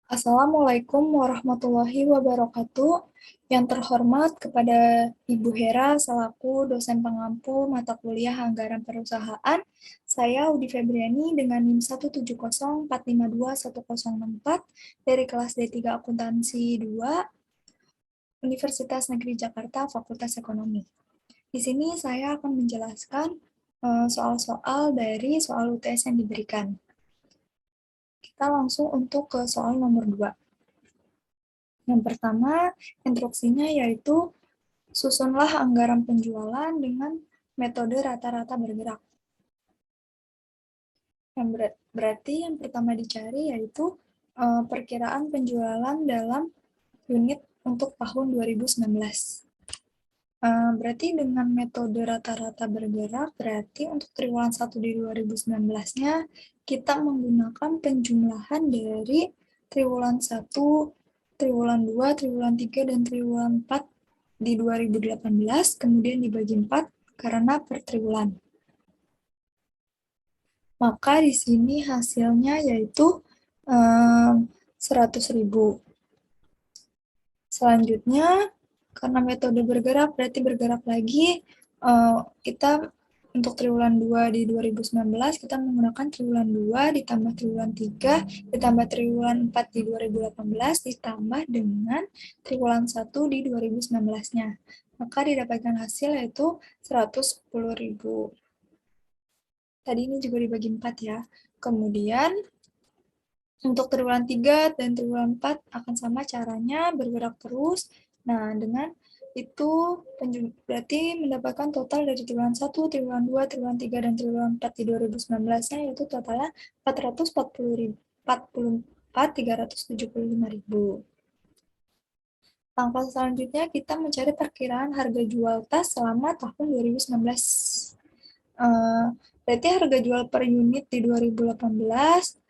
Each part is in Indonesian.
Assalamualaikum warahmatullahi wabarakatuh. Yang terhormat kepada Ibu Hera selaku dosen pengampu mata kuliah Anggaran Perusahaan, saya Udi Febriani dengan NIM 170452104 dari kelas D3 Akuntansi 2, Universitas Negeri Jakarta, Fakultas Ekonomi. Di sini saya akan menjelaskan soal-soal dari soal UTS yang diberikan. Kita langsung untuk ke soal nomor 2. Yang pertama, instruksinya yaitu susunlah anggaran penjualan dengan metode rata-rata bergerak. Yang berarti yang pertama dicari yaitu perkiraan penjualan dalam unit untuk tahun 2019. Berarti dengan metode rata-rata bergerak, berarti untuk triwulan 1 di 2019-nya, kita menggunakan penjumlahan dari triwulan 1, triwulan 2, triwulan 3, dan triwulan 4 di 2018, kemudian dibagi 4 karena per triwulan. Maka di sini hasilnya yaitu 100.000. Selanjutnya, karena metode bergerak, berarti bergerak lagi, kita untuk triwulan 2 di 2019, kita menggunakan triwulan 2 ditambah triwulan 3, ditambah triwulan 4 di 2018, ditambah dengan triwulan 1 di 2019-nya. Maka didapatkan hasil yaitu 110.000. Tadi ini juga dibagi 4 ya. Kemudian, untuk triwulan 3 dan triwulan 4 akan sama caranya, bergerak terus. Nah, dengan itu berarti mendapatkan total dari triwulan 1, triwulan 2, triwulan 3, dan triwulan 4 di 2019-nya, yaitu totalnya 444.375.000. Langkah selanjutnya, kita mencari perkiraan harga jual tas selama tahun 2019. Berarti harga jual per unit di 2018,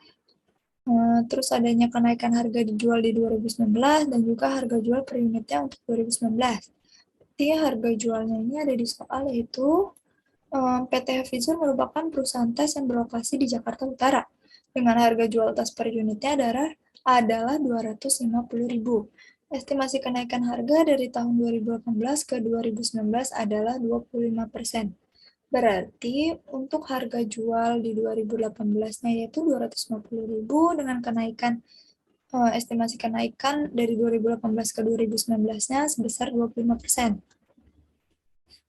terus adanya kenaikan harga dijual di 2019, dan juga harga jual per unitnya untuk 2019. Jadi harga jualnya ini ada di soal, yaitu PT Hafizur merupakan perusahaan tas yang berlokasi di Jakarta Utara, dengan harga jual tas per unitnya adalah 250.000. Estimasi kenaikan harga dari tahun 2018 ke 2019 adalah 25%. Berarti untuk harga jual di 2018-nya yaitu 250.000 dengan kenaikan estimasi kenaikan dari 2018 ke 2019-nya sebesar 25%.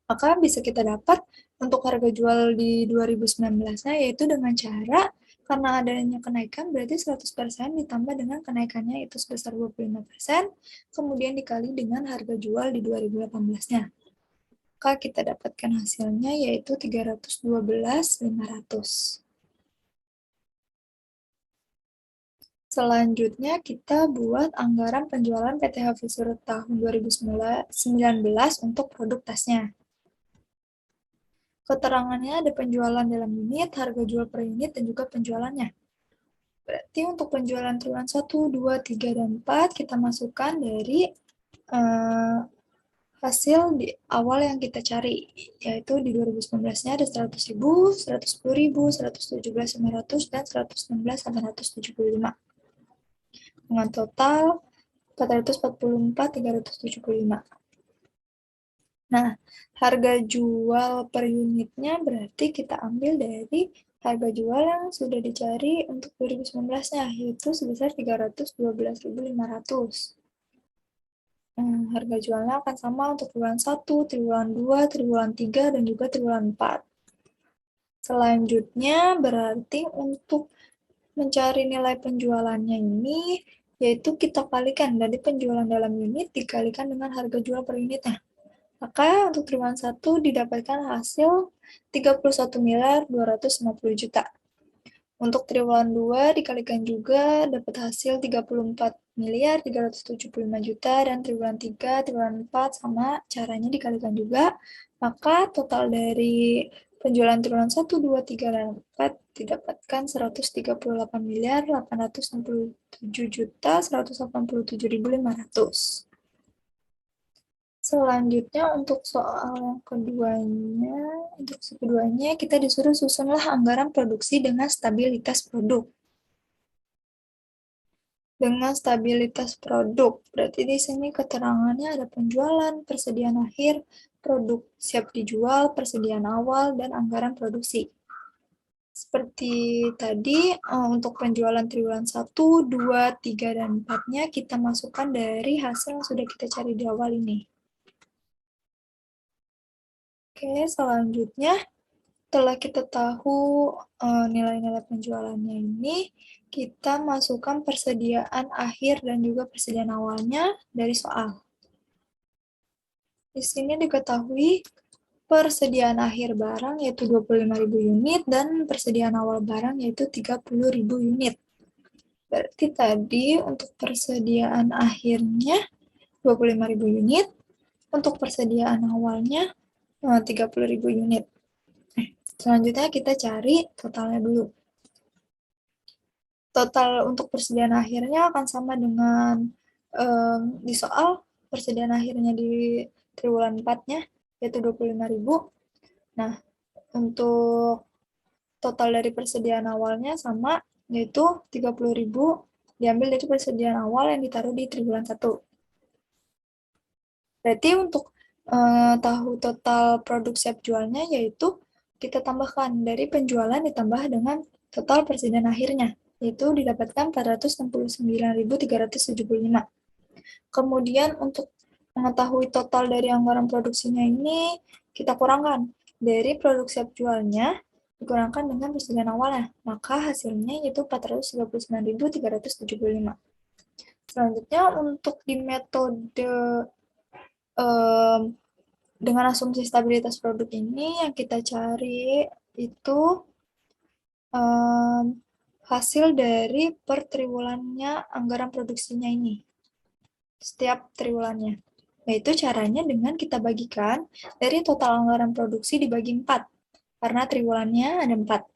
Maka bisa kita dapat untuk harga jual di 2019-nya yaitu dengan cara karena adanya kenaikan berarti 100% ditambah dengan kenaikannya itu sebesar 25%, kemudian dikali dengan harga jual di 2018-nya. Maka kita dapatkan hasilnya yaitu 312.500. Selanjutnya kita buat anggaran penjualan PT Hafizur tahun 2019 untuk produk tasnya. Keterangannya ada penjualan dalam unit, harga jual per unit, dan juga penjualannya. Berarti untuk penjualan triwulan 1, 2, 3, dan 4 kita masukkan dari hasil di awal yang kita cari, yaitu di 2019-nya ada 100.000, 110.000, 117.500, dan 116.875. Dengan total 444.375. Nah, harga jual per unitnya berarti kita ambil dari harga jual yang sudah dicari untuk 2019-nya, yaitu sebesar 312.500. Harga jualnya akan sama untuk triwulan 1, triwulan 2, triwulan 3, dan juga triwulan 4. Selanjutnya, berarti untuk mencari nilai penjualannya ini, yaitu kita kalikan dari penjualan dalam unit dikalikan dengan harga jual per unitnya. Maka untuk triwulan 1 didapatkan hasil 31.250 juta. Untuk triwulan 2 dikalikan juga dapat hasil 34.375 juta, dan triwulan 3, triwulan 4 sama caranya dikalikan juga. Maka total dari penjualan triwulan 1, 2, 3, dan 4 didapatkan 130.867 juta 187.500. Selanjutnya untuk soal yang keduanya, kita disuruh susunlah anggaran produksi dengan stabilitas produk. dengan stabilitas produk. Berarti di sini keterangannya ada penjualan, persediaan akhir, produk siap dijual, persediaan awal, dan anggaran produksi. Seperti tadi, untuk penjualan triwulan 1, 2, 3, dan 4-nya kita masukkan dari hasil yang sudah kita cari di awal ini. Oke, selanjutnya setelah kita tahu nilai-nilai penjualannya ini, kita masukkan persediaan akhir dan juga persediaan awalnya dari soal. Di sini diketahui persediaan akhir barang yaitu 25.000 unit dan persediaan awal barang yaitu 30.000 unit. Berarti tadi untuk persediaan akhirnya 25.000 unit, untuk persediaan awalnya 30.000 unit. Selanjutnya kita cari totalnya dulu. Total untuk persediaan akhirnya akan sama dengan di soal persediaan akhirnya di triwulan 4-nya, yaitu 25.000. Nah, untuk total dari persediaan awalnya sama, yaitu 30.000 diambil dari persediaan awal yang ditaruh di triwulan 1. Berarti untuk tahu total produk siap jualnya, yaitu kita tambahkan dari penjualan ditambah dengan total persediaan akhirnya, yaitu didapatkan 469.375. Kemudian untuk mengetahui total dari anggaran produksinya ini, kita kurangkan dari produk siap jualnya dikurangkan dengan persediaan awalnya, maka hasilnya yaitu 439.375. Selanjutnya untuk di metode dengan asumsi stabilitas produk ini yang kita cari itu hasil dari per triwulannya anggaran produksinya ini, setiap triwulannya. Yaitu caranya dengan kita bagikan dari total anggaran produksi dibagi 4, karena triwulannya ada 4.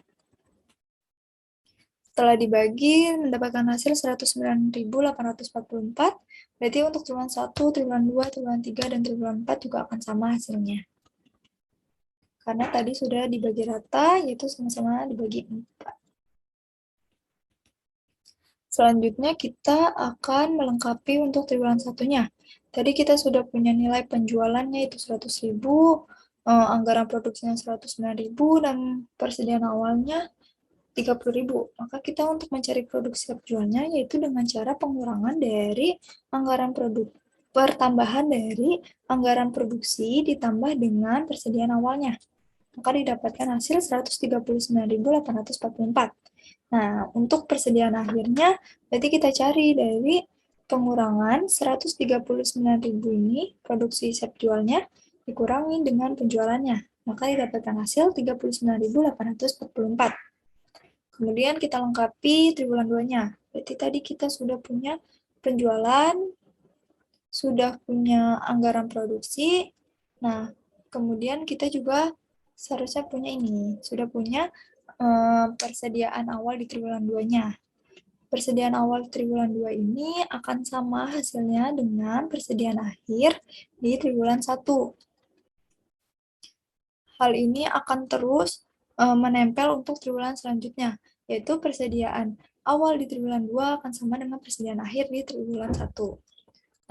Setelah dibagi, mendapatkan hasil 109.844, berarti untuk triwulan 1, triwulan 2, triwulan 3, dan triwulan 4 juga akan sama hasilnya. Karena tadi sudah dibagi rata, yaitu sama-sama dibagi 4. Selanjutnya kita akan melengkapi untuk triwulan 1-nya. Tadi kita sudah punya nilai penjualannya itu 100.000, anggaran produksinya 109.000, dan persediaan awalnya 30.000. Maka kita untuk mencari produk siap jualnya yaitu dengan cara pengurangan dari anggaran produk, pertambahan dari anggaran produksi ditambah dengan persediaan awalnya. Maka didapatkan hasil 139.844. Nah, untuk persediaan akhirnya, berarti kita cari dari pengurangan 139.000 ini, produksi siap jualnya, dikurangi dengan penjualannya. Maka didapatkan hasil 39.844. Kemudian kita lengkapi triwulan 2-nya. Berarti tadi kita sudah punya penjualan, sudah punya anggaran produksi. Nah, kemudian kita juga seharusnya punya ini, sudah punya persediaan awal di triwulan 2-nya. Persediaan awal triwulan 2 ini akan sama hasilnya dengan persediaan akhir di triwulan 1. Hal ini akan terus menempel untuk triwulan selanjutnya, yaitu persediaan awal di triwulan 2 akan sama dengan persediaan akhir di triwulan 1.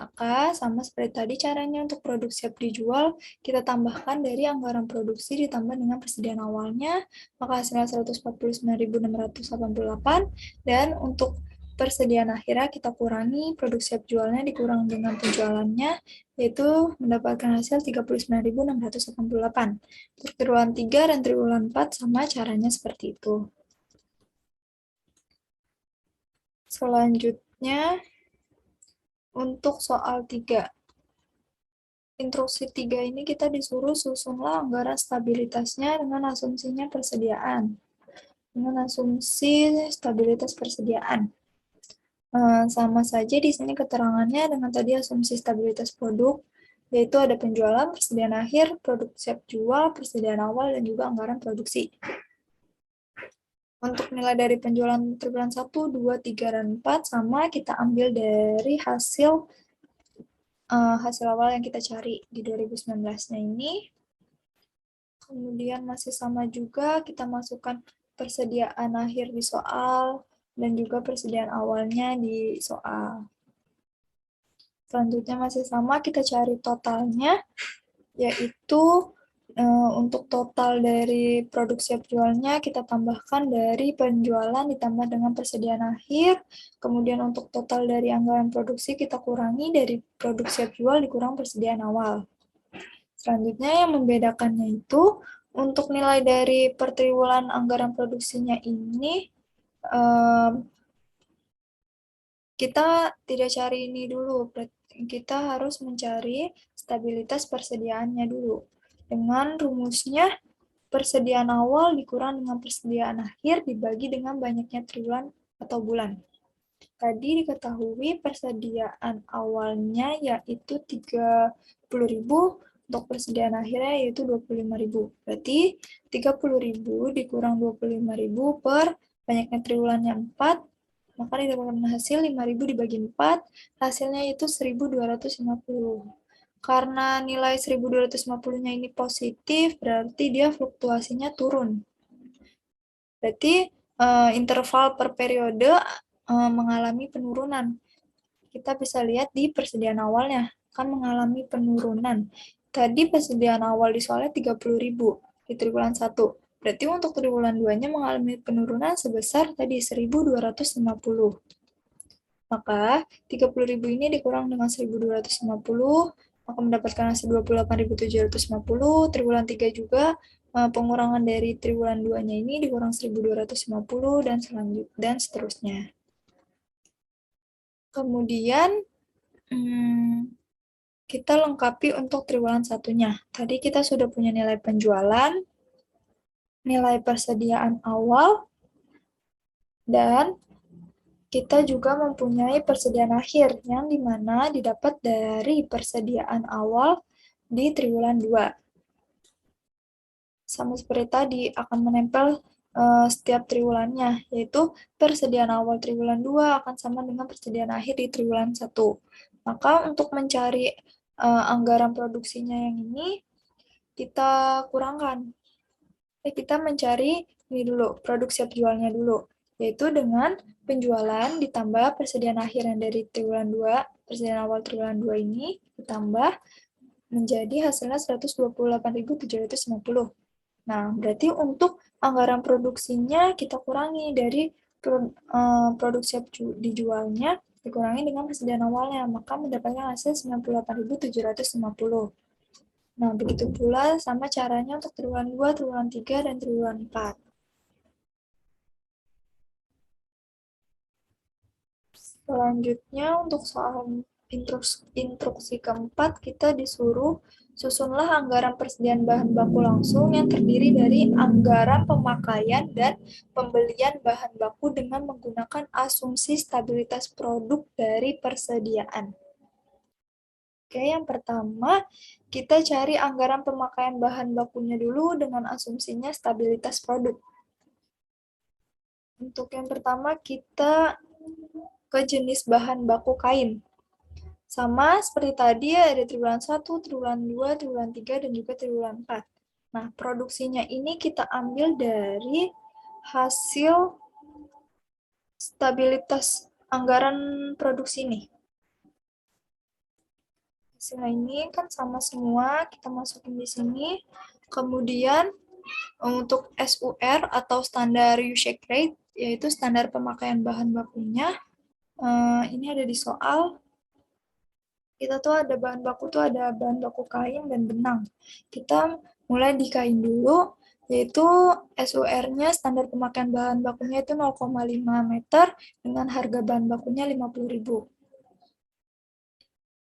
Maka sama seperti tadi caranya untuk produk siap dijual, kita tambahkan dari anggaran produksi ditambah dengan persediaan awalnya, maka hasilnya 149.688, dan untuk persediaan akhirnya kita kurangi, produk siap jualnya dikurang dengan penjualannya, yaitu mendapatkan hasil 39.688. Untuk triwulan 3 dan triwulan 4 sama caranya seperti itu. Selanjutnya, untuk soal 3. Instruksi 3 ini kita disuruh susunlah anggaran stabilitasnya dengan asumsinya persediaan. Dengan asumsi stabilitas persediaan. Sama saja di sini keterangannya dengan tadi asumsi stabilitas produk, yaitu ada penjualan, persediaan akhir, produk siap jual, persediaan awal, dan juga anggaran produksi. Untuk nilai dari penjualan triwulan 1, 2, 3, dan 4 sama kita ambil dari hasil awal yang kita cari di 2019-nya ini. Kemudian masih sama juga kita masukkan persediaan akhir di soal dan juga persediaan awalnya di soal. Selanjutnya masih sama, kita cari totalnya, yaitu untuk total dari produk siap jualnya kita tambahkan dari penjualan ditambah dengan persediaan akhir. Kemudian untuk total dari anggaran produksi kita kurangi dari produk siap jual dikurang persediaan awal. Selanjutnya yang membedakannya itu untuk nilai dari pertriwulan anggaran produksinya ini kita tidak cari ini dulu, kita harus mencari stabilitas persediaannya dulu. Dengan rumusnya, persediaan awal dikurang dengan persediaan akhir dibagi dengan banyaknya triwulan atau bulan. Tadi diketahui persediaan awalnya yaitu 30.000, untuk persediaan akhirnya yaitu 25.000. Berarti 30.000 dikurang 25.000 per banyaknya triwulannya 4, maka didapatkan hasil 5.000 dibagi 4, hasilnya itu 1.250. Karena nilai 1.250-nya ini positif, berarti dia fluktuasinya turun. Berarti interval per periode mengalami penurunan. Kita bisa lihat di persediaan awalnya, kan mengalami penurunan. Tadi persediaan awal di soalnya 30.000 di triwulan 1. Berarti untuk triwulan 2-nya mengalami penurunan sebesar tadi 1.250. Maka 30.000 ini dikurang dengan 1.250, maka mendapatkan hasil 28.750. Triwulan 3 juga pengurangan dari triwulan 2-nya ini dikurang 1.250 dan seterusnya. Kemudian kita lengkapi untuk triwulan 1-nya. Tadi kita sudah punya nilai penjualan, nilai persediaan awal, dan kita juga mempunyai persediaan akhir, yang dimana didapat dari persediaan awal di triwulan 2. Sama seperti tadi, akan menempel setiap triwulannya, yaitu persediaan awal triwulan 2 akan sama dengan persediaan akhir di triwulan 1. Maka untuk mencari anggaran produksinya yang ini, kita kurangkan. Kita mencari ini dulu, produk siap jualnya dulu, yaitu dengan penjualan ditambah persediaan akhir yang dari triwulan 2, persediaan awal triwulan 2 ini ditambah menjadi hasilnya 128.750. Nah, berarti untuk anggaran produksinya kita kurangi dari produk siap dijualnya dikurangi dengan persediaan awalnya, maka mendapatkan hasil 98.750. Nah, begitu pula sama caranya untuk triwulan 2, triwulan 3, dan triwulan 4. Selanjutnya, untuk soal instruksi keempat, kita disuruh susunlah anggaran persediaan bahan baku langsung yang terdiri dari anggaran pemakaian dan pembelian bahan baku dengan menggunakan asumsi stabilitas produk dari persediaan. Oke, yang pertama, kita cari anggaran pemakaian bahan bakunya dulu dengan asumsinya stabilitas produk. Untuk yang pertama, kita ke jenis bahan baku kain. Sama seperti tadi ya, ada triwulan 1, triwulan 2, triwulan 3, dan juga triwulan 4. Nah, produksinya ini kita ambil dari hasil stabilitas anggaran produksi ini. Hasilnya ini kan sama semua, kita masukin di sini. Kemudian untuk SUR atau standar U-shaped rate, yaitu standar pemakaian bahan bakunya, ini ada di soal. Kita tuh ada bahan baku tuh ada bahan baku kain dan benang. Kita mulai di kain dulu, yaitu SUR-nya standar pemakaian bahan bakunya itu 0,5 meter dengan harga bahan bakunya 50.000.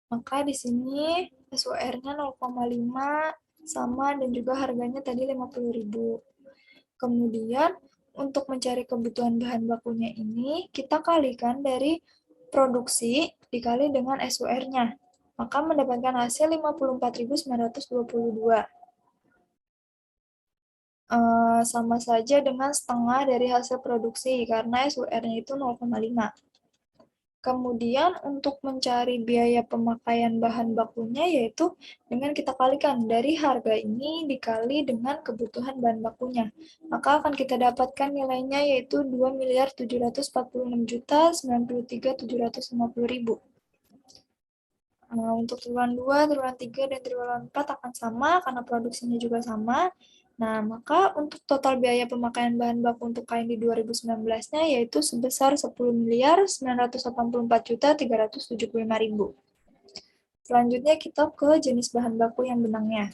Maka di sini SUR-nya 0,5 sama dan juga harganya tadi 50.000. Kemudian untuk mencari kebutuhan bahan bakunya ini, kita kalikan dari produksi dikali dengan SUR-nya. Maka mendapatkan hasil 54.922. Sama saja dengan setengah dari hasil produksi, karena SUR-nya itu 0,5. Kemudian untuk mencari biaya pemakaian bahan bakunya yaitu dengan kita kalikan dari harga ini dikali dengan kebutuhan bahan bakunya. Maka akan kita dapatkan nilainya yaitu 2.746.093.750.000. Untuk triwulan 2, triwulan 3, dan triwulan 4 akan sama karena produksinya juga sama. Nah, maka untuk total biaya pemakaian bahan baku untuk kain di 2019-nya yaitu sebesar 10.984.375.000. Selanjutnya kita ke jenis bahan baku yang benangnya.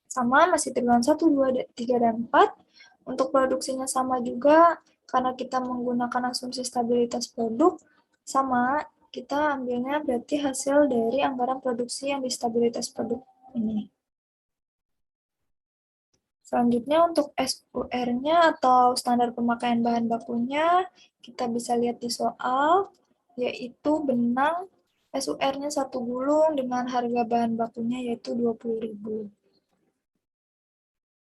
Sama, masih triwulan 1, 2, 3, dan 4. Untuk produksinya sama juga, karena kita menggunakan asumsi stabilitas produk, sama, kita ambilnya berarti hasil dari anggaran produksi yang di stabilitas produk ini. Selanjutnya untuk SUR-nya atau standar pemakaian bahan bakunya, kita bisa lihat di soal, yaitu benang SUR-nya 1 gulung dengan harga bahan bakunya yaitu 20.000.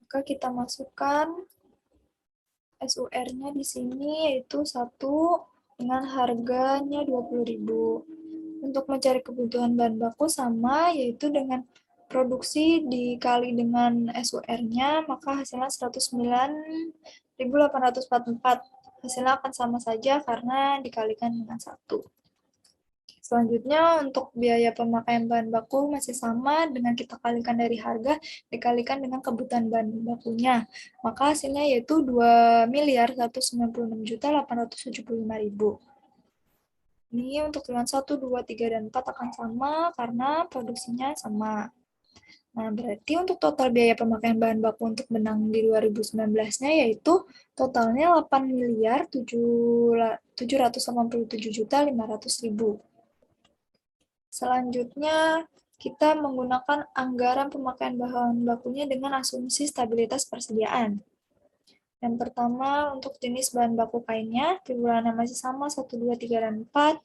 Maka kita masukkan SUR-nya di sini yaitu 1 dengan harganya 20.000. Untuk mencari kebutuhan bahan baku sama, yaitu dengan produksi dikali dengan SUR-nya, maka hasilnya 109.844. Hasilnya akan sama saja karena dikalikan dengan 1. Selanjutnya, untuk biaya pemakaian bahan baku masih sama dengan kita kalikan dari harga dikalikan dengan kebutuhan bahan bakunya. Maka hasilnya yaitu 2.196.875.000. Ini untuk triwulan 1, 2, 3, dan 4 akan sama karena produksinya sama. Nah, berarti untuk total biaya pemakaian bahan baku untuk benang di 2019-nya yaitu totalnya 8.787.500.000. Selanjutnya, kita menggunakan anggaran pemakaian bahan bakunya dengan asumsi stabilitas persediaan. Yang pertama, untuk jenis bahan baku kainnya, triwulannya masih sama, 1, 2, 3, dan 4.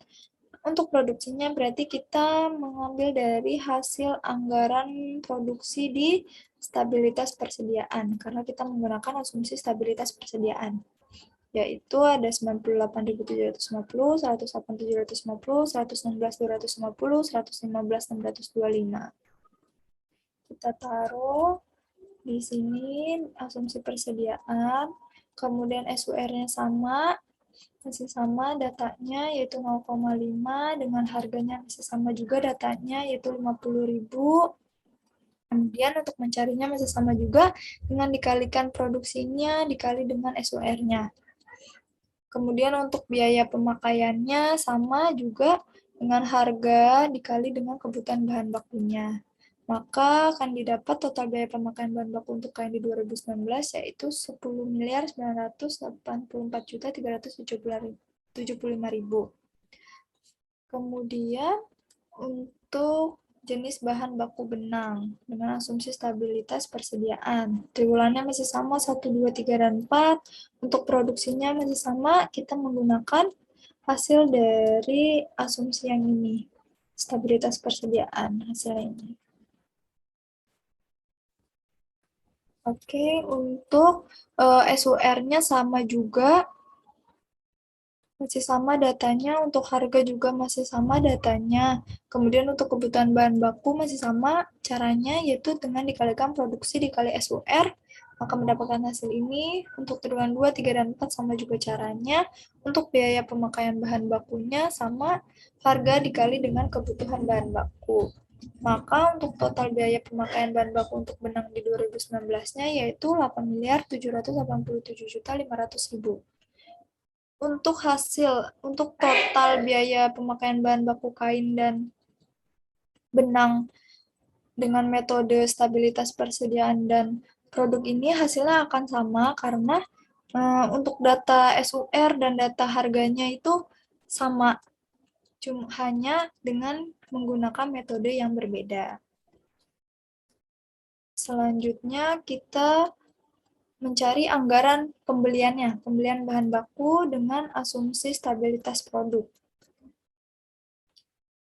Untuk produksinya berarti kita mengambil dari hasil anggaran produksi di stabilitas persediaan, karena kita menggunakan asumsi stabilitas persediaan, yaitu ada 98.750, 108.750, 116.250, 115.625. Kita taruh di sini asumsi persediaan, kemudian SUR-nya sama, masih sama datanya yaitu 0,5 dengan harganya masih sama juga datanya yaitu 50.000. Kemudian untuk mencarinya masih sama juga dengan dikalikan produksinya dikali dengan SUR-nya. Kemudian untuk biaya pemakaiannya sama juga dengan harga dikali dengan kebutuhan bahan bakunya. Maka akan didapat total biaya pemakaian bahan baku untuk kain di 2019 yaitu 10.984.375.000. Kemudian untuk jenis bahan baku benang dengan asumsi stabilitas persediaan. Triwulannya masih sama 1, 2, 3, dan 4. Untuk produksinya masih sama, kita menggunakan hasil dari asumsi yang ini. Stabilitas persediaan hasilnya ini. Oke, untuk SUR-nya sama juga. Masih sama datanya, untuk harga juga masih sama datanya. Kemudian untuk kebutuhan bahan baku masih sama caranya, yaitu dengan dikalikan produksi dikali SUR, maka mendapatkan hasil ini. Untuk triwulan 2, 3, dan 4 sama juga caranya. Untuk biaya pemakaian bahan bakunya sama harga dikali dengan kebutuhan bahan baku. Maka untuk total biaya pemakaian bahan baku untuk benang di 2019-nya yaitu 8.787.500.000. Untuk untuk total biaya pemakaian bahan baku kain dan benang dengan metode stabilitas persediaan dan produk ini hasilnya akan sama karena untuk data SUR dan data harganya itu sama, cuma hanya dengan menggunakan metode yang berbeda. Selanjutnya kita mencari anggaran pembeliannya, pembelian bahan baku dengan asumsi stabilitas produk.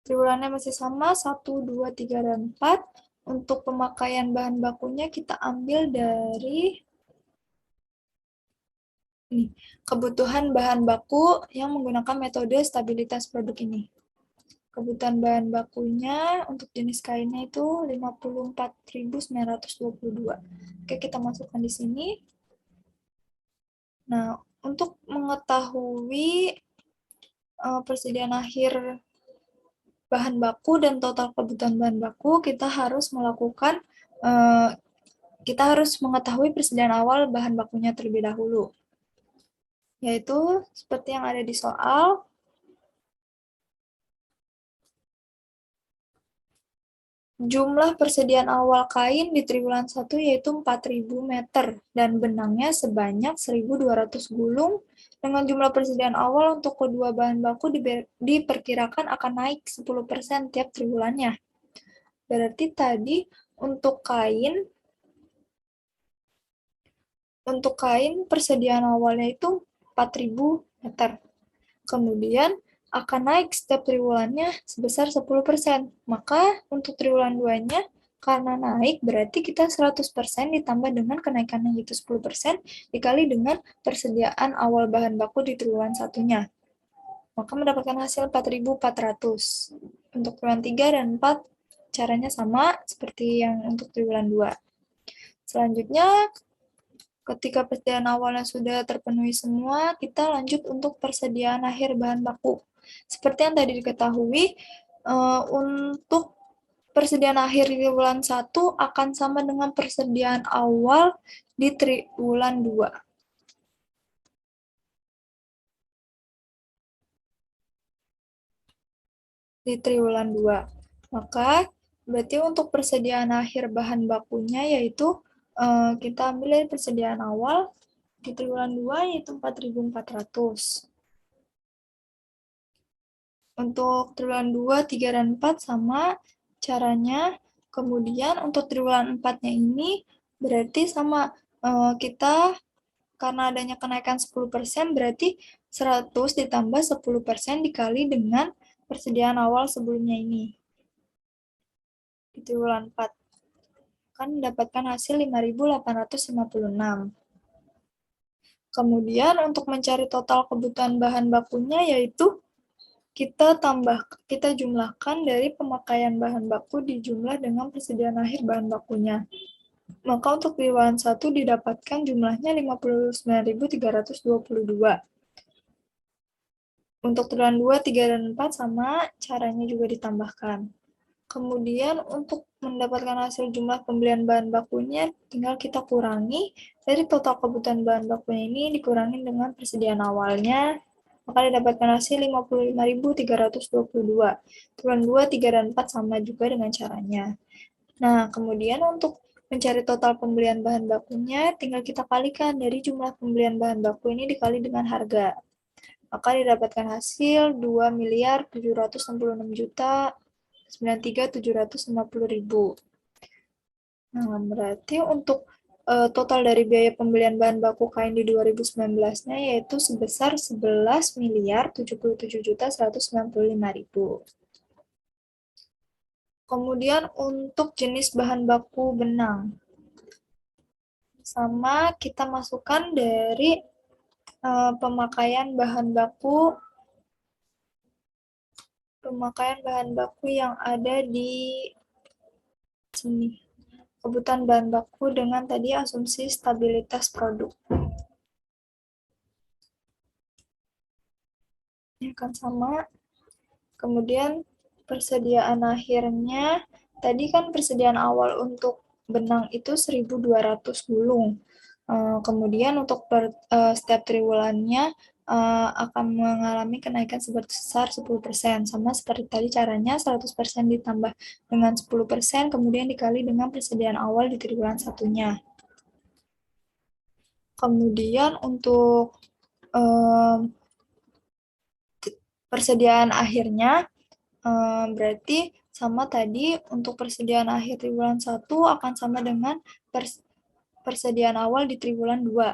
Triwulannya masih sama, 1, 2, 3, dan 4. Untuk pemakaian bahan bakunya kita ambil dari Ini, kebutuhan bahan baku yang menggunakan metode stabilitas produk ini. Kebutuhan bahan bakunya untuk jenis kainnya itu 54.922. Oke, kita masukkan di sini. Nah, untuk mengetahui persediaan akhir bahan baku dan total kebutuhan bahan baku, kita harus mengetahui persediaan awal bahan bakunya terlebih dahulu. Yaitu seperti yang ada di soal, jumlah persediaan awal kain di triwulan 1 yaitu 4.000 meter dan benangnya sebanyak 1.200 gulung dengan jumlah persediaan awal untuk kedua bahan baku diperkirakan akan naik 10% tiap triwulannya. Berarti tadi untuk kain persediaan awalnya itu 4.000 meter. Kemudian akan naik setiap triwulannya sebesar 10%. Maka untuk triwulan 2-nya, karena naik berarti kita 100% ditambah dengan kenaikannya yaitu 10% dikali dengan persediaan awal bahan baku di triwulan 1-nya. Maka mendapatkan hasil 4.400. Untuk triwulan 3 dan 4 caranya sama seperti yang untuk triwulan 2. Selanjutnya, ketika persediaan awalnya sudah terpenuhi semua, kita lanjut untuk persediaan akhir bahan baku. Seperti yang tadi diketahui, untuk persediaan akhir di triwulan 1 akan sama dengan persediaan awal di triwulan 2. Di triwulan 2. Maka berarti untuk persediaan akhir bahan bakunya yaitu kita ambil dari persediaan awal di triwulan 2 yaitu 4.400. Untuk triwulan 2, 3, dan 4 sama caranya. Kemudian untuk triwulan 4-nya ini berarti sama, kita karena adanya kenaikan 10% berarti 100 ditambah 10% dikali dengan persediaan awal sebelumnya ini. Di triwulan 4 akan mendapatkan hasil 5.856. Kemudian untuk mencari total kebutuhan bahan bakunya yaitu kita jumlahkan dari pemakaian bahan baku dijumlah dengan persediaan akhir bahan bakunya. Maka untuk triwulan 1 didapatkan jumlahnya 59.322. Untuk triwulan 2, 3, dan 4 sama caranya juga ditambahkan. Kemudian untuk mendapatkan hasil jumlah pembelian bahan bakunya tinggal kita kurangi dari total kebutuhan bahan bakunya ini dikurangi dengan persediaan awalnya, maka didapatkan hasil 55.322. Triwulan 2, 3, dan 4 sama juga dengan caranya. Nah, kemudian untuk mencari total pembelian bahan bakunya, tinggal kita kalikan dari jumlah pembelian bahan baku ini dikali dengan harga. Maka didapatkan hasil 2.766.093.750.000. Nah, berarti untuk total dari biaya pembelian bahan baku kain di 2019-nya yaitu sebesar 11.077.195.000. Kemudian untuk jenis bahan baku benang, sama kita masukkan dari pemakaian bahan baku yang ada di sini. Kebutuhan bahan baku dengan tadi asumsi stabilitas produk. Ini akan sama. Kemudian persediaan akhirnya, tadi kan persediaan awal untuk benang itu 1.200 gulung. Kemudian untuk setiap triwulannya akan mengalami kenaikan sebesar 10%. Sama seperti tadi caranya 100% ditambah dengan 10%, kemudian dikali dengan persediaan awal di triwulan satunya. Kemudian untuk persediaan akhirnya berarti sama tadi untuk persediaan akhir triwulan 1 akan sama dengan persediaan awal di triwulan 2.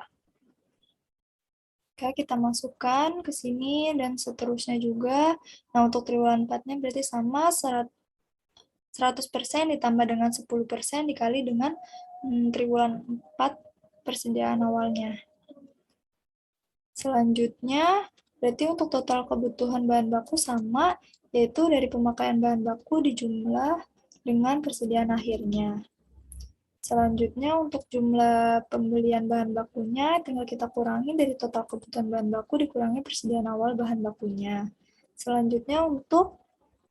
Oke, kita masukkan ke sini dan seterusnya juga. Nah, untuk triwulan 4-nya berarti sama 100% ditambah dengan 10% dikali dengan triwulan 4 persediaan awalnya. Selanjutnya, berarti untuk total kebutuhan bahan baku sama, yaitu dari pemakaian bahan baku dijumlah dengan persediaan akhirnya. Selanjutnya, untuk jumlah pembelian bahan bakunya, tinggal kita kurangi dari total kebutuhan bahan baku dikurangi persediaan awal bahan bakunya. Selanjutnya, untuk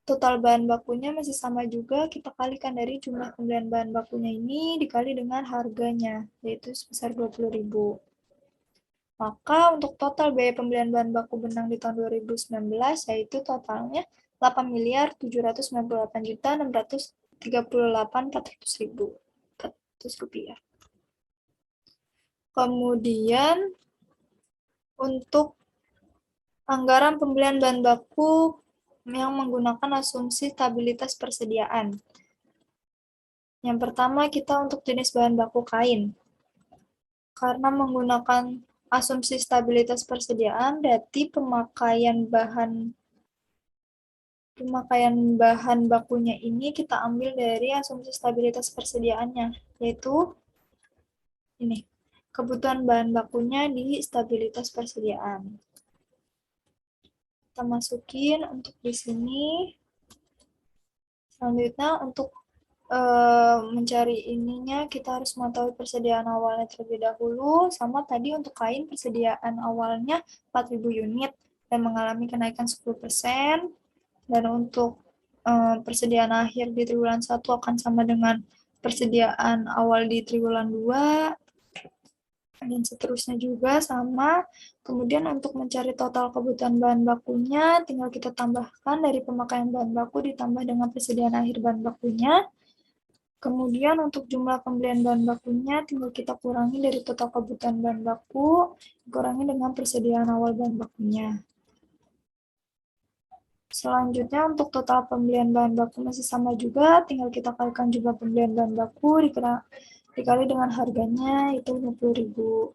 total bahan bakunya masih sama juga, kita kalikan dari jumlah pembelian bahan bakunya ini dikali dengan harganya, yaitu sebesar 20.000. Maka untuk total biaya pembelian bahan baku benang di tahun 2019 yaitu totalnya 8.798.638.400 rupiah. Kemudian untuk anggaran pembelian bahan baku yang menggunakan asumsi stabilitas persediaan. Yang pertama kita untuk jenis bahan baku kain. Karena menggunakan asumsi stabilitas persediaan, berarti pemakaian bahan bakunya ini kita ambil dari asumsi stabilitas persediaannya, yaitu ini, kebutuhan bahan bakunya di stabilitas persediaan. Kita masukin untuk di sini. Selanjutnya untuk mencari ininya, kita harus mengetahui persediaan awalnya terlebih dahulu, sama tadi untuk kain persediaan awalnya 4.000 unit dan mengalami kenaikan 10%, dan untuk persediaan akhir di triwulan 1 akan sama dengan persediaan awal di triwulan 2, dan seterusnya juga sama. Kemudian untuk mencari total kebutuhan bahan bakunya, tinggal kita tambahkan dari pemakaian bahan baku ditambah dengan persediaan akhir bahan bakunya. Kemudian untuk jumlah pembelian bahan bakunya tinggal kita kurangi dari total kebutuhan bahan baku, dikurangi dengan persediaan awal bahan bakunya. Selanjutnya untuk total pembelian bahan baku masih sama juga, tinggal kita kalikan jumlah pembelian bahan baku dikali dengan harganya, itu 50.000.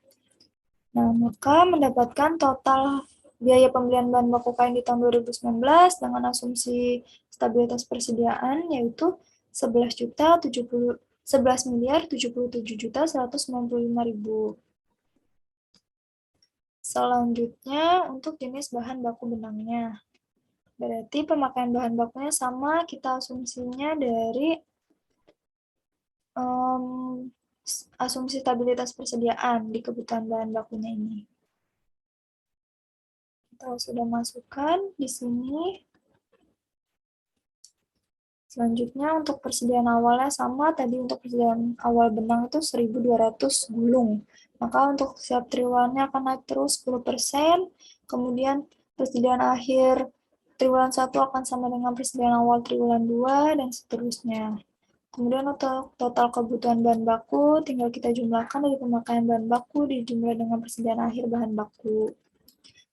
Nah, maka mendapatkan total biaya pembelian bahan baku kain di tahun 2019 dengan asumsi stabilitas persediaan yaitu 11.077.195.000. Selanjutnya untuk jenis bahan baku benangnya. Berarti pemakaian bahan bakunya sama, kita asumsinya dari asumsi stabilitas persediaan di kebutuhan bahan bakunya ini. Kita sudah masukkan di sini. Selanjutnya untuk persediaan awalnya sama, tadi untuk persediaan awal benang itu 1.200 gulung. Maka untuk setiap triwulannya akan naik terus 10%, kemudian persediaan akhir triwulan 1 akan sama dengan persediaan awal triwulan 2, dan seterusnya. Kemudian untuk total kebutuhan bahan baku, tinggal kita jumlahkan dari pemakaian bahan baku dijumlah dengan persediaan akhir bahan baku.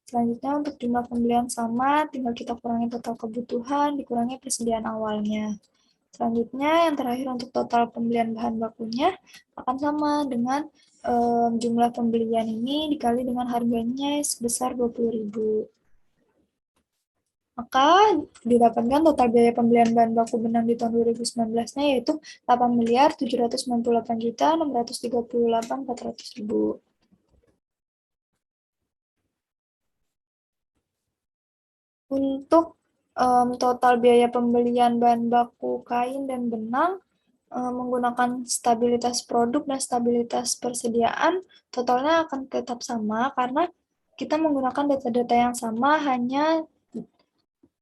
Selanjutnya untuk jumlah pembelian sama, tinggal kita kurangi total kebutuhan, dikurangi persediaan awalnya. Selanjutnya yang terakhir untuk total pembelian bahan bakunya akan sama dengan jumlah pembelian ini dikali dengan harganya sebesar 20.000. Maka didapatkan total biaya pembelian bahan baku benang di tahun 2019-nya yaitu 8.798.638.400. Untuk total biaya pembelian bahan baku kain dan benang menggunakan stabilitas produk dan stabilitas persediaan, totalnya akan tetap sama karena kita menggunakan data-data yang sama, hanya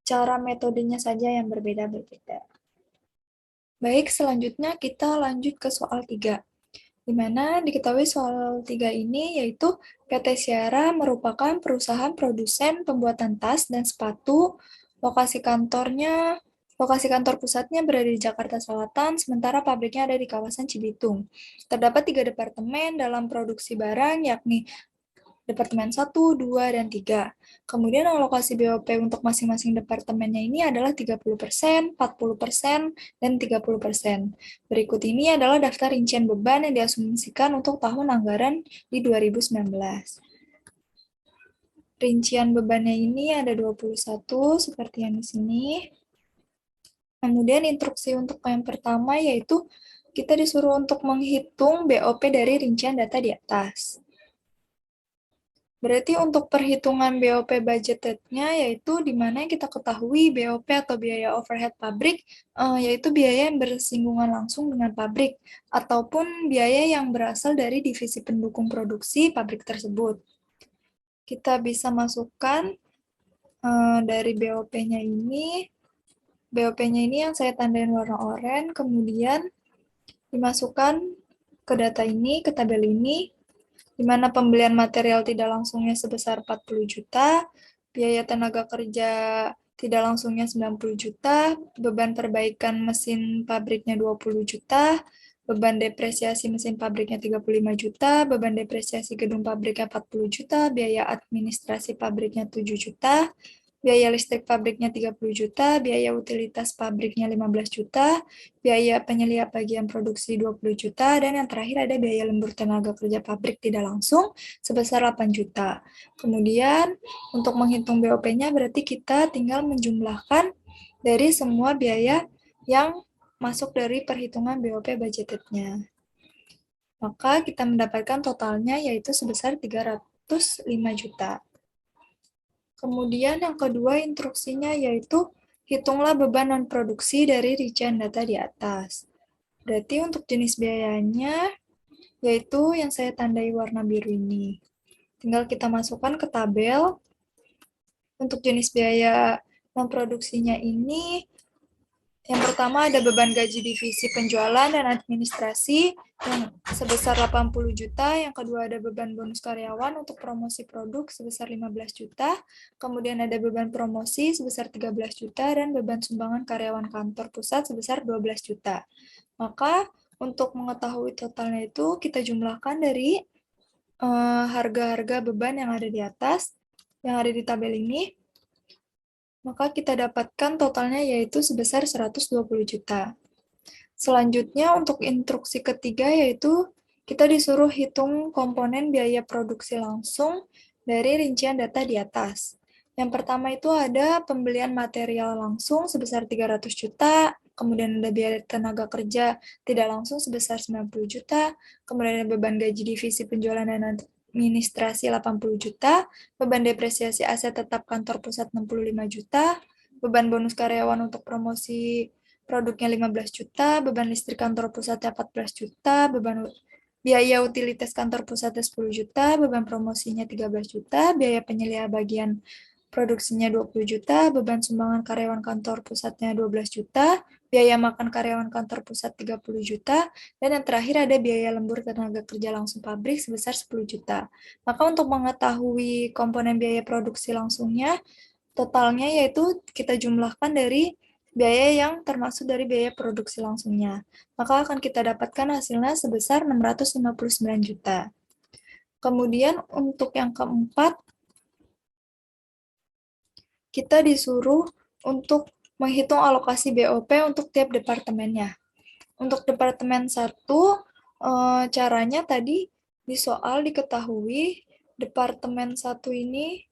cara metodenya saja yang berbeda-beda. Baik, selanjutnya kita lanjut ke soal 3. Di mana diketahui soal 3 ini yaitu PT Syara merupakan perusahaan produsen pembuatan tas dan sepatu. Lokasi kantor pusatnya berada di Jakarta Selatan, sementara pabriknya ada di kawasan Cibitung. Terdapat 3 departemen dalam produksi barang, yakni Departemen 1, 2, dan 3. Kemudian alokasi BOP untuk masing-masing departemennya ini adalah 30%, 40%, dan 30%. Berikut ini adalah daftar rincian beban yang diasumsikan untuk tahun anggaran di 2019. Rincian bebannya ini ada 21, seperti yang di sini. Kemudian instruksi untuk yang pertama yaitu kita disuruh untuk menghitung BOP dari rincian data di atas. Berarti untuk perhitungan BOP budgeted-nya yaitu di mana kita ketahui BOP atau biaya overhead pabrik yaitu biaya yang bersinggungan langsung dengan pabrik ataupun biaya yang berasal dari divisi pendukung produksi pabrik tersebut. Kita bisa masukkan dari BOP-nya ini. BOP-nya ini yang saya tandain warna oranye, kemudian dimasukkan ke data ini, ke tabel ini, di mana pembelian material tidak langsungnya sebesar 40 juta, biaya tenaga kerja tidak langsungnya 90 juta, beban perbaikan mesin pabriknya 20 juta, beban depresiasi mesin pabriknya 35 juta, beban depresiasi gedung pabriknya 40 juta, biaya administrasi pabriknya 7 juta, biaya listrik pabriknya 30 juta, biaya utilitas pabriknya 15 juta, biaya penyeliap bagian produksi 20 juta, dan yang terakhir ada biaya lembur tenaga kerja pabrik tidak langsung sebesar 8 juta. Kemudian untuk menghitung BOP-nya berarti kita tinggal menjumlahkan dari semua biaya yang masuk dari perhitungan BOP budgeted-nya. Maka kita mendapatkan totalnya yaitu sebesar 305 juta. Kemudian yang kedua instruksinya yaitu hitunglah beban non-produksi dari rincian data di atas. Berarti untuk jenis biayanya yaitu yang saya tandai warna biru ini. Tinggal kita masukkan ke tabel. Untuk jenis biaya non-produksinya ini, yang pertama ada beban gaji divisi penjualan dan administrasi yang sebesar 80 juta, yang kedua ada beban bonus karyawan untuk promosi produk sebesar 15 juta, kemudian ada beban promosi sebesar 13 juta, dan beban sumbangan karyawan kantor pusat sebesar 12 juta. Maka untuk mengetahui totalnya itu kita jumlahkan dari harga-harga beban yang ada di atas, yang ada di tabel ini, maka kita dapatkan totalnya yaitu sebesar 120 juta. Selanjutnya untuk instruksi ketiga yaitu kita disuruh hitung komponen biaya produksi langsung dari rincian data di atas. Yang pertama itu ada pembelian material langsung sebesar 300 juta, kemudian ada biaya tenaga kerja tidak langsung sebesar 90 juta, kemudian ada beban gaji divisi penjualan dan administrasi 80 juta, beban depresiasi aset tetap kantor pusat 65 juta, beban bonus karyawan untuk promosi produknya 15 juta, beban listrik kantor pusatnya 14 juta, beban biaya utilitas kantor pusatnya 10 juta, beban promosinya 13 juta, biaya penyelia bagian produksinya 20 juta, beban sumbangan karyawan kantor pusatnya 12 juta, biaya makan karyawan kantor pusat 30 juta, dan yang terakhir ada biaya lembur tenaga kerja langsung pabrik sebesar 10 juta. Maka untuk mengetahui komponen biaya produksi langsungnya, totalnya yaitu kita jumlahkan dari biaya yang termasuk dari biaya produksi langsungnya. Maka akan kita dapatkan hasilnya sebesar 659 juta. Kemudian untuk yang keempat, kita disuruh untuk menghitung alokasi BOP untuk tiap departemennya. Untuk departemen 1, caranya tadi di soal diketahui departemen 1 ini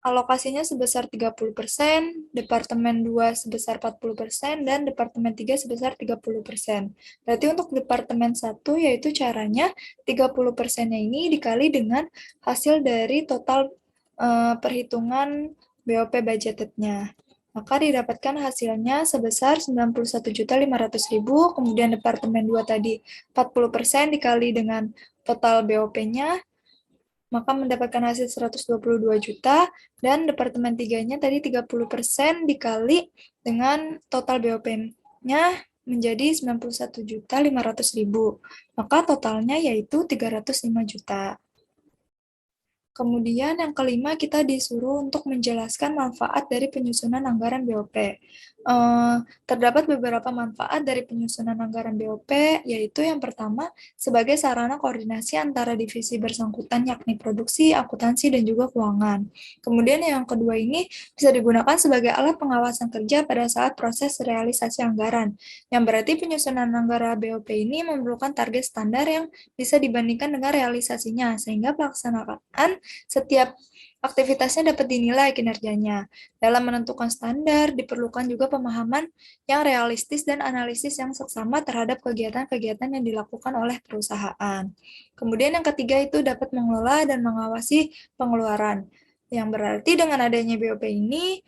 alokasinya sebesar 30%, departemen 2 sebesar 40%, dan departemen 3 sebesar 30%. Berarti untuk departemen 1 yaitu caranya 30%-nya ini dikali dengan hasil dari total perhitungan BOP budgeted-nya. Maka didapatkan hasilnya sebesar 91.500.000, kemudian departemen 2 tadi 40% dikali dengan total BOP-nya, maka mendapatkan hasil 122 juta, dan departemen 3-nya tadi 30% dikali dengan total BOP-nya menjadi 91.500.000. Maka totalnya yaitu 305 juta. Kemudian yang kelima, kita disuruh untuk menjelaskan manfaat dari penyusunan anggaran BOP. Terdapat beberapa manfaat dari penyusunan anggaran BOP, yaitu yang pertama, sebagai sarana koordinasi antara divisi bersangkutan, yakni produksi, akuntansi, dan juga keuangan. Kemudian yang kedua ini bisa digunakan sebagai alat pengawasan kerja pada saat proses realisasi anggaran, yang berarti penyusunan anggaran BOP ini memerlukan target standar yang bisa dibandingkan dengan realisasinya, sehingga pelaksanaan setiap aktivitasnya dapat dinilai kinerjanya. Dalam menentukan standar, diperlukan juga pemahaman yang realistis dan analisis yang seksama terhadap kegiatan-kegiatan yang dilakukan oleh perusahaan. Kemudian yang ketiga itu dapat mengelola dan mengawasi pengeluaran. Yang berarti dengan adanya BOP ini,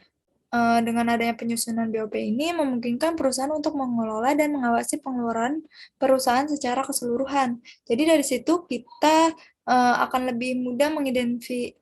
dengan adanya penyusunan BOP ini memungkinkan perusahaan untuk mengelola dan mengawasi pengeluaran perusahaan secara keseluruhan. Jadi dari situ kita akan lebih mudah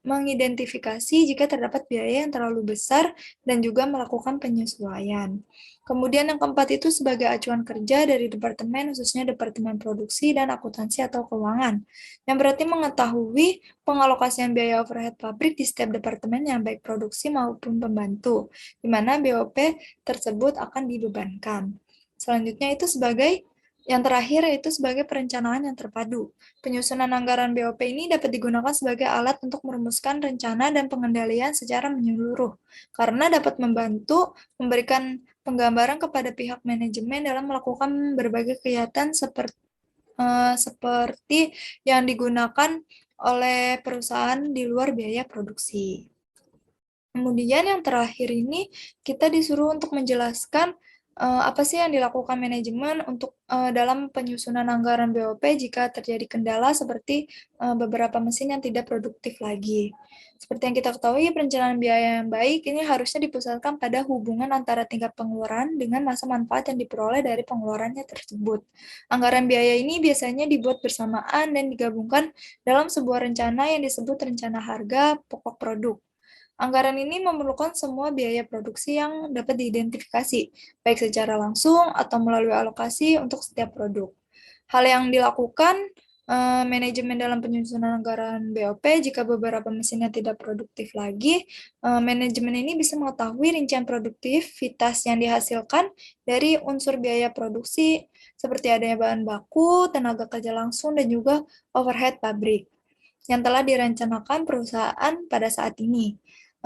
mengidentifikasi jika terdapat biaya yang terlalu besar dan juga melakukan penyesuaian. Kemudian yang keempat itu sebagai acuan kerja dari departemen, khususnya departemen produksi dan akuntansi atau keuangan, yang berarti mengetahui pengalokasian biaya overhead pabrik di setiap departemennya, baik produksi maupun pembantu, di mana BOP tersebut akan dibebankan. Selanjutnya itu sebagai yang terakhir yaitu sebagai perencanaan yang terpadu. Penyusunan anggaran BOP ini dapat digunakan sebagai alat untuk merumuskan rencana dan pengendalian secara menyeluruh, karena dapat membantu memberikan penggambaran kepada pihak manajemen dalam melakukan berbagai kegiatan seperti yang digunakan oleh perusahaan di luar biaya produksi. Kemudian yang terakhir ini kita disuruh untuk menjelaskan apa sih yang dilakukan manajemen untuk dalam penyusunan anggaran BOP jika terjadi kendala seperti beberapa mesin yang tidak produktif lagi. Seperti yang kita ketahui, perencanaan biaya yang baik ini harusnya dipusatkan pada hubungan antara tingkat pengeluaran dengan masa manfaat yang diperoleh dari pengeluarannya tersebut. Anggaran biaya ini biasanya dibuat bersamaan dan digabungkan dalam sebuah rencana yang disebut rencana harga pokok produk. Anggaran ini memerlukan semua biaya produksi yang dapat diidentifikasi, baik secara langsung atau melalui alokasi untuk setiap produk. Hal yang dilakukan manajemen dalam penyusunan anggaran BOP jika beberapa mesinnya tidak produktif lagi, manajemen ini bisa mengetahui rincian produktivitas yang dihasilkan dari unsur biaya produksi seperti adanya bahan baku, tenaga kerja langsung, dan juga overhead pabrik yang telah direncanakan perusahaan pada saat ini.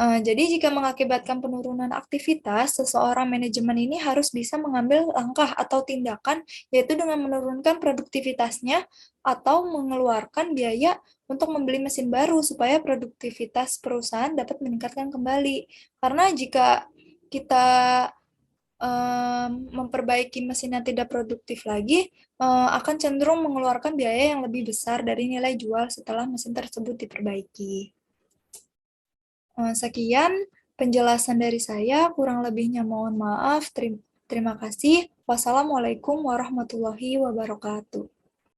Jadi jika mengakibatkan penurunan aktivitas, seseorang manajemen ini harus bisa mengambil langkah atau tindakan, yaitu dengan menurunkan produktivitasnya atau mengeluarkan biaya untuk membeli mesin baru supaya produktivitas perusahaan dapat meningkatkan kembali. Karena jika kita memperbaiki mesin yang tidak produktif lagi, akan cenderung mengeluarkan biaya yang lebih besar dari nilai jual setelah mesin tersebut diperbaiki. Sekian penjelasan dari saya, kurang lebihnya mohon maaf. Terima kasih. Wassalamualaikum warahmatullahi wabarakatuh.